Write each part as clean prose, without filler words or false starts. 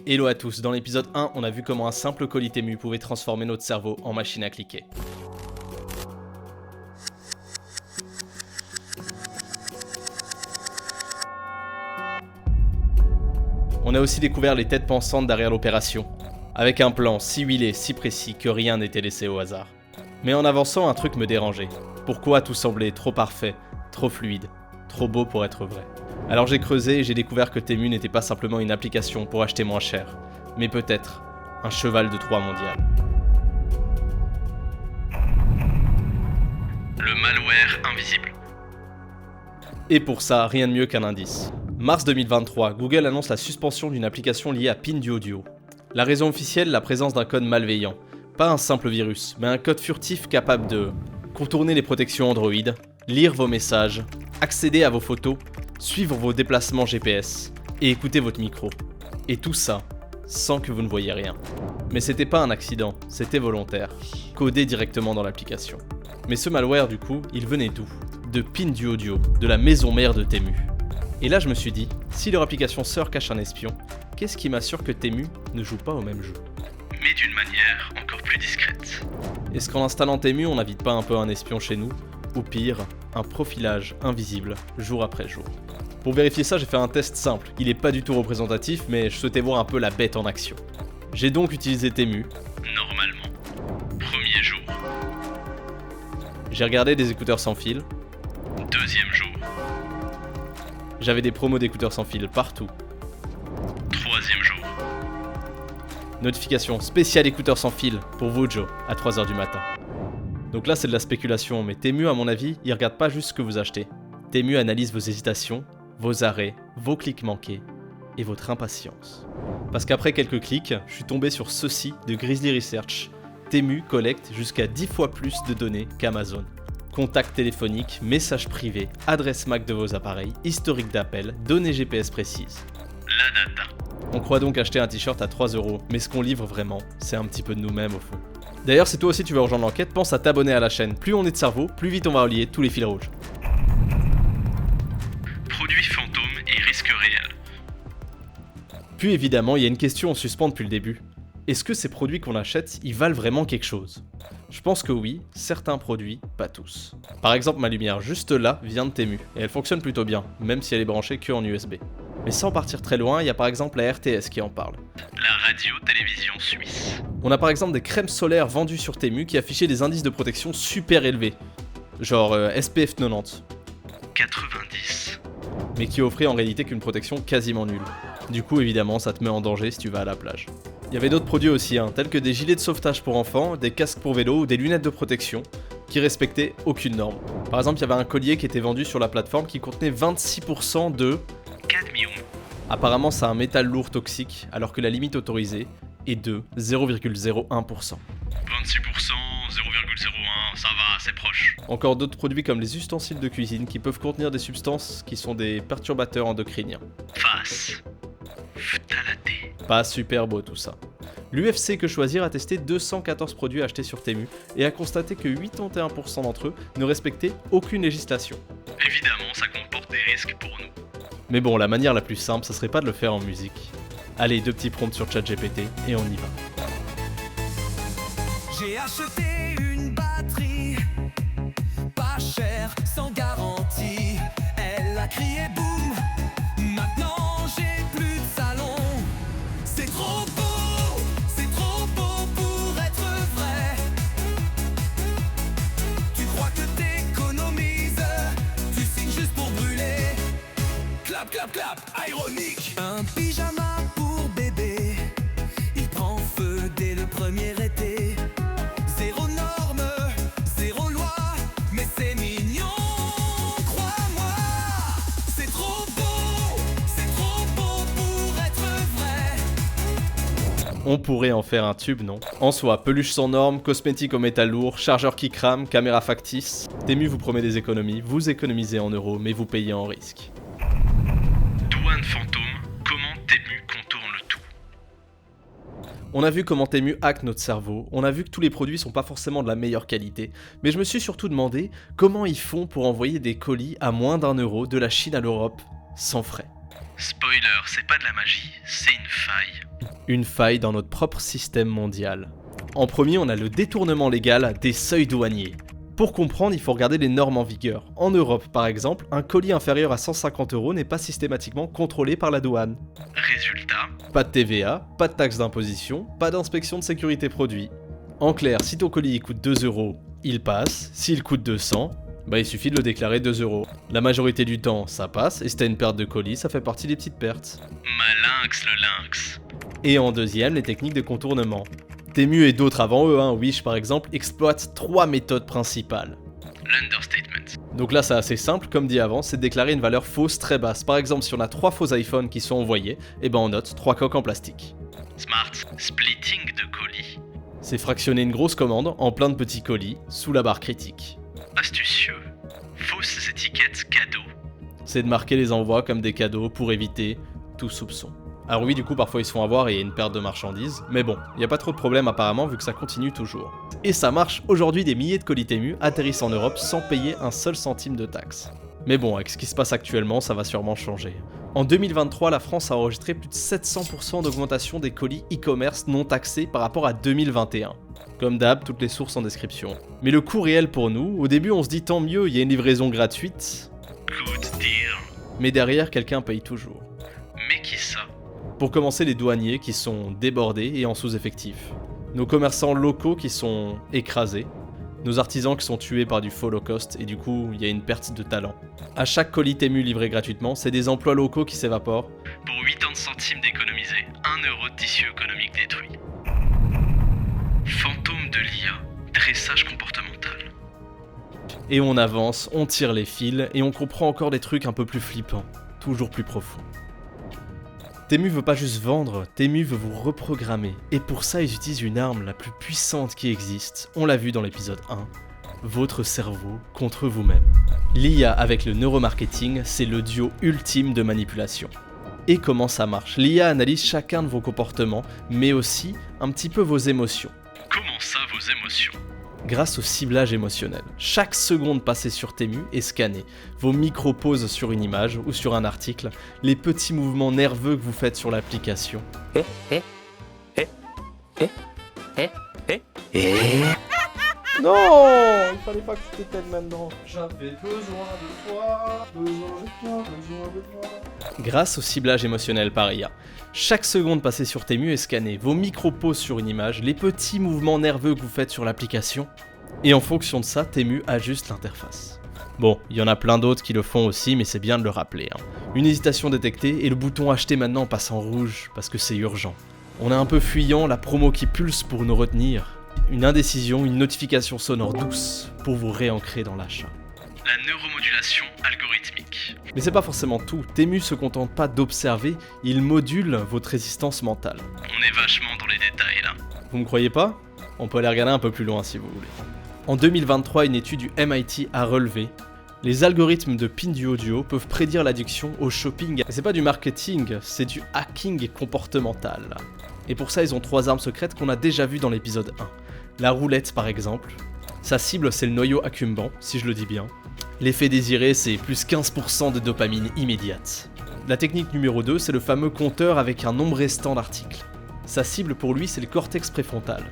Hello à tous, dans l'épisode 1, on a vu comment un simple colis Temu pouvait transformer notre cerveau en machine à cliquer. On a aussi découvert les têtes pensantes derrière l'opération, avec un plan si huilé, si précis que rien n'était laissé au hasard. Mais en avançant, un truc me dérangeait. Pourquoi tout semblait trop parfait, trop fluide, trop beau pour être vrai? Alors j'ai creusé et j'ai découvert que Temu n'était pas simplement une application pour acheter moins cher, mais peut-être un cheval de Troie mondial. Le malware invisible. Et pour ça, rien de mieux qu'un indice. Mars 2023, Google annonce la suspension d'une application liée à PinDuoDuo. La raison officielle, la présence d'un code malveillant. Pas un simple virus, mais un code furtif capable de contourner les protections Android, lire vos messages, accéder à vos photos, suivre vos déplacements GPS et écouter votre micro. Et tout ça, sans que vous ne voyiez rien. Mais c'était pas un accident, c'était volontaire, codé directement dans l'application. Mais ce malware du coup, il venait d'où? De PinDuoDuo, de la maison mère de Temu. Et là je me suis dit, si leur application sœur cache un espion, qu'est-ce qui m'assure que Temu ne joue pas au même jeu? Mais d'une manière encore plus discrète. Est-ce qu'en installant Temu, on n'invite pas un peu un espion chez nous? Ou pire, un profilage invisible, jour après jour. Pour vérifier ça, j'ai fait un test simple. Il est pas du tout représentatif, mais je souhaitais voir un peu la bête en action. J'ai donc utilisé Temu. Normalement. Premier jour. J'ai regardé des écouteurs sans fil. Deuxième jour. J'avais des promos d'écouteurs sans fil partout. Troisième jour. Notification spéciale écouteurs sans fil pour vous Joe, à 3h du matin. Donc là c'est de la spéculation, mais Temu à mon avis, il regarde pas juste ce que vous achetez. Temu analyse vos hésitations, vos arrêts, vos clics manqués et votre impatience. Parce qu'après quelques clics, je suis tombé sur ceci de Grizzly Research. Temu collecte jusqu'à 10 fois plus de données qu'Amazon. Contacts téléphoniques, messages privés, adresse MAC de vos appareils, historique d'appel, données GPS précises. La data. On croit donc acheter un t-shirt à 3€, mais ce qu'on livre vraiment, c'est un petit peu de nous-mêmes au fond. D'ailleurs, si toi aussi tu veux rejoindre l'enquête, pense à t'abonner à la chaîne. Plus on est de cerveau, plus vite on va relier tous les fils rouges. Produits fantômes et risques réels. Puis évidemment, il y a une question en suspens depuis le début. Est-ce que ces produits qu'on achète, ils valent vraiment quelque chose? Je pense que oui, certains produits, pas tous. Par exemple, ma lumière juste là vient de Temu, et elle fonctionne plutôt bien, même si elle est branchée que en USB. Mais sans partir très loin, il y a par exemple la RTS qui en parle. La radio-télévision suisse. On a par exemple des crèmes solaires vendues sur Temu qui affichaient des indices de protection super élevés, genre SPF 90, 90. mais qui offraient en réalité qu'une protection quasiment nulle. Du coup évidemment ça te met en danger si tu vas à la plage. Il y avait d'autres produits aussi, tels que des gilets de sauvetage pour enfants, des casques pour vélo ou des lunettes de protection, qui respectaient aucune norme. Par exemple, il y avait un collier qui était vendu sur la plateforme qui contenait 26% de cadmium. Apparemment, c'est un métal lourd toxique, alors que la limite autorisée est de 0,01%. 26%, 0,01, ça va, c'est proche. Encore d'autres produits comme les ustensiles de cuisine qui peuvent contenir des substances qui sont des perturbateurs endocriniens. Face. Phtalaté. Pas super beau tout ça. L'UFC Que Choisir a testé 214 produits achetés sur Temu et a constaté que 81% d'entre eux ne respectaient aucune législation. Évidemment, ça comporte des risques pour nous. Mais bon, la manière la plus simple, ça serait pas de le faire en musique. Allez, 2 petits prompts sur ChatGPT et on y va. J'ai acheté une batterie, pas chère, sans garantie. Elle a crié boum, maintenant j'ai plus de salon. C'est trop beau pour être vrai. Tu crois que t'économises, tu signes juste pour brûler. Clap, clap, clap, ironique. Un pyjama pour bébé, il prend feu dès le premier été. Zéro norme, zéro loi, mais c'est mignon, crois-moi. C'est trop beau pour être vrai. On pourrait en faire un tube, non? En soi, peluche sans normes, cosmétiques au métal lourd, chargeur qui crame, caméra factice. Temu vous promet des économies, vous économisez en euros, mais vous payez en risque. Douane fantôme, comment Temu contourne le tout? On a vu comment Temu hack notre cerveau, on a vu que tous les produits sont pas forcément de la meilleure qualité, mais je me suis surtout demandé comment ils font pour envoyer des colis à moins d'1 euro de la Chine à l'Europe sans frais. Spoiler, c'est pas de la magie, c'est une faille. Une faille dans notre propre système mondial. En premier, on a le détournement légal des seuils douaniers. Pour comprendre, il faut regarder les normes en vigueur. En Europe, par exemple, un colis inférieur à 150 € n'est pas systématiquement contrôlé par la douane. Résultat, Pas de TVA, pas de taxe d'imposition, pas d'inspection de sécurité produit. En clair, si ton colis il coûte 2 €, il passe. S'il coûte 200, il suffit de le déclarer 2 €. La majorité du temps, ça passe, et si t'as une perte de colis, ça fait partie des petites pertes. malinx le lynx. Et en deuxième, les techniques de contournement. Temu et d'autres avant eux, Wish par exemple, exploitent 3 méthodes principales. L'understatement. Donc là c'est assez simple, comme dit avant, c'est de déclarer une valeur fausse très basse. Par exemple, si on a 3 faux iPhones qui sont envoyés, on note 3 coques en plastique. Smart, splitting de colis. C'est fractionner une grosse commande en plein de petits colis, sous la barre critique. Astucieux, fausses étiquettes cadeaux. C'est de marquer les envois comme des cadeaux pour éviter tout soupçon. Alors oui, du coup, parfois ils se font avoir et il y a une perte de marchandises, mais bon, il n'y a pas trop de problème apparemment vu que ça continue toujours. Et ça marche, aujourd'hui des milliers de colis Temu atterrissent en Europe sans payer un seul centime de taxe. Mais bon, avec ce qui se passe actuellement, ça va sûrement changer. En 2023, la France a enregistré plus de 700% d'augmentation des colis e-commerce non taxés par rapport à 2021. Comme d'hab, toutes les sources en description. Mais le coût réel pour nous, au début on se dit tant mieux, il y a une livraison gratuite, Good deal. mais derrière quelqu'un paye toujours. Mais qui ça? Pour commencer, les douaniers qui sont débordés et en sous-effectif. Nos commerçants locaux qui sont écrasés. Nos artisans qui sont tués par du faux low cost et du coup, il y a une perte de talent. À chaque colis Temu livré gratuitement, c'est des emplois locaux qui s'évaporent. Pour 80 centimes d'économiser, 1 € de tissu économique détruit. Fantôme de l'IA, dressage comportemental. Et on avance, on tire les fils et on comprend encore des trucs un peu plus flippants, toujours plus profonds. Temu veut pas juste vendre, Temu veut vous reprogrammer. Et pour ça, ils utilisent une arme la plus puissante qui existe. On l'a vu dans l'épisode 1. Votre cerveau contre vous-même. L'IA avec le neuromarketing, c'est le duo ultime de manipulation. Et comment ça marche? L'IA analyse chacun de vos comportements, mais aussi un petit peu vos émotions. Comment ça, vos émotions? Grâce au ciblage émotionnel. Chaque seconde passée sur Temu est scannée. Vos micro-pauses sur une image ou sur un article, les petits mouvements nerveux que vous faites sur l'application. Non, il fallait pas que tu t'éteignes maintenant. J'avais besoin de toi, besoin de toi. Grâce au ciblage émotionnel par IA, chaque seconde passée sur Temu est scannée, vos micro-pauses sur une image, les petits mouvements nerveux que vous faites sur l'application, et en fonction de ça, Temu ajuste l'interface. Bon, il y en a plein d'autres qui le font aussi, mais c'est bien de le rappeler. Une hésitation détectée et le bouton acheter maintenant passe en rouge parce que c'est urgent. On est un peu fuyant, la promo qui pulse pour nous retenir. Une indécision, une notification sonore douce pour vous réancrer dans l'achat. La neuromodulation algorithmique. Mais c'est pas forcément tout, Temu se contente pas d'observer, il module votre résistance mentale. On est vachement dans les détails là. Vous me croyez pas? On peut aller regarder un peu plus loin si vous voulez. En 2023, une étude du MIT a relevé les algorithmes de Pinduoduo peuvent prédire l'addiction au shopping. Et c'est pas du marketing, c'est du hacking comportemental. Et pour ça, ils ont 3 armes secrètes qu'on a déjà vues dans l'épisode 1. La roulette par exemple. Sa cible, c'est le noyau accumbens, si je le dis bien. L'effet désiré, c'est plus 15% de dopamine immédiate. La technique numéro 2, c'est le fameux compteur avec un nombre restant d'articles. Sa cible pour lui, c'est le cortex préfrontal.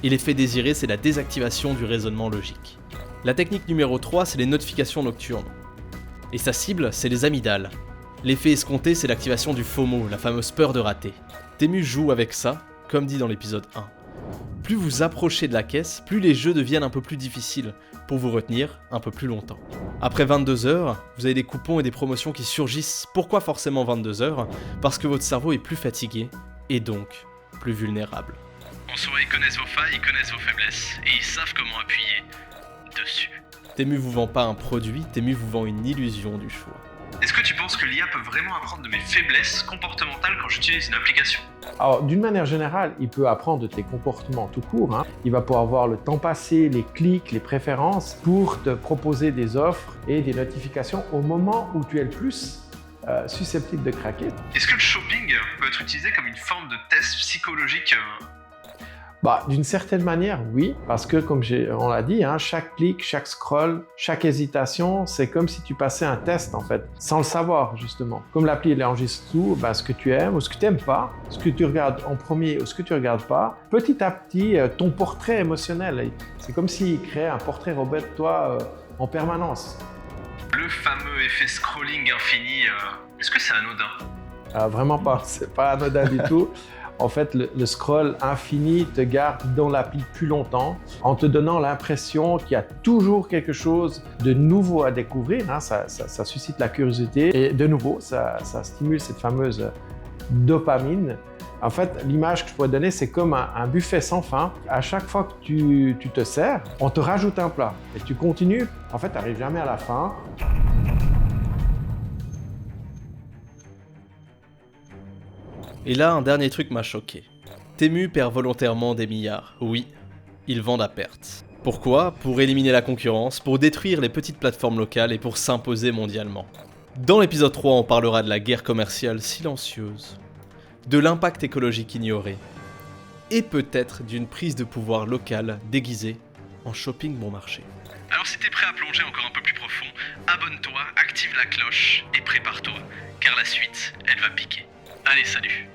Et l'effet désiré, c'est la désactivation du raisonnement logique. La technique numéro 3, c'est les notifications nocturnes. Et sa cible, c'est les amygdales. L'effet escompté, c'est l'activation du FOMO, la fameuse peur de rater. Temu joue avec ça, comme dit dans l'épisode 1. Plus vous approchez de la caisse, plus les jeux deviennent un peu plus difficiles, pour vous retenir un peu plus longtemps. Après 22 heures, vous avez des coupons et des promotions qui surgissent. Pourquoi forcément 22 heures? Parce que votre cerveau est plus fatigué, et donc plus vulnérable. En soi, ils connaissent vos failles, ils connaissent vos faiblesses, et ils savent comment appuyer dessus. Temu vous vend pas un produit, Temu vous vend une illusion du choix. Est-ce que tu penses que l'IA peut vraiment apprendre de mes faiblesses comportementales quand j'utilise une application? Alors, d'une manière générale, il peut apprendre de tes comportements tout court. Il va pouvoir voir le temps passé, les clics, les préférences pour te proposer des offres et des notifications au moment où tu es le plus susceptible de craquer. Est-ce que le shopping peut être utilisé comme une forme de test psychologique? Bah, d'une certaine manière, oui, parce que comme on l'a dit, hein, chaque clic, chaque scroll, chaque hésitation, c'est comme si tu passais un test en fait, sans le savoir justement. Comme l'appli elle enregistre tout, bah, ce que tu aimes ou ce que tu n'aimes pas, ce que tu regardes en premier ou ce que tu regardes pas, petit à petit, ton portrait émotionnel, c'est comme s'il créait un portrait Robert de toi en permanence. Le fameux effet scrolling infini, est-ce que c'est anodin? Vraiment pas, c'est pas anodin du tout. En fait, le scroll infini te garde dans l'appli plus longtemps en te donnant l'impression qu'il y a toujours quelque chose de nouveau à découvrir. Hein. Ça suscite la curiosité et de nouveau, ça stimule cette fameuse dopamine. En fait, l'image que je pourrais donner, c'est comme un buffet sans fin. À chaque fois que tu te sers, on te rajoute un plat et tu continues. En fait, tu n'arrives jamais à la fin. Et là, un dernier truc m'a choqué. Temu perd volontairement des milliards. Oui, ils vendent à perte. Pourquoi? Pour éliminer la concurrence, pour détruire les petites plateformes locales et pour s'imposer mondialement. Dans l'épisode 3, on parlera de la guerre commerciale silencieuse, de l'impact écologique ignoré, et peut-être d'une prise de pouvoir locale déguisée en shopping bon marché. Alors si t'es prêt à plonger encore un peu plus profond, abonne-toi, active la cloche et prépare-toi, car la suite, elle va piquer. Allez, salut!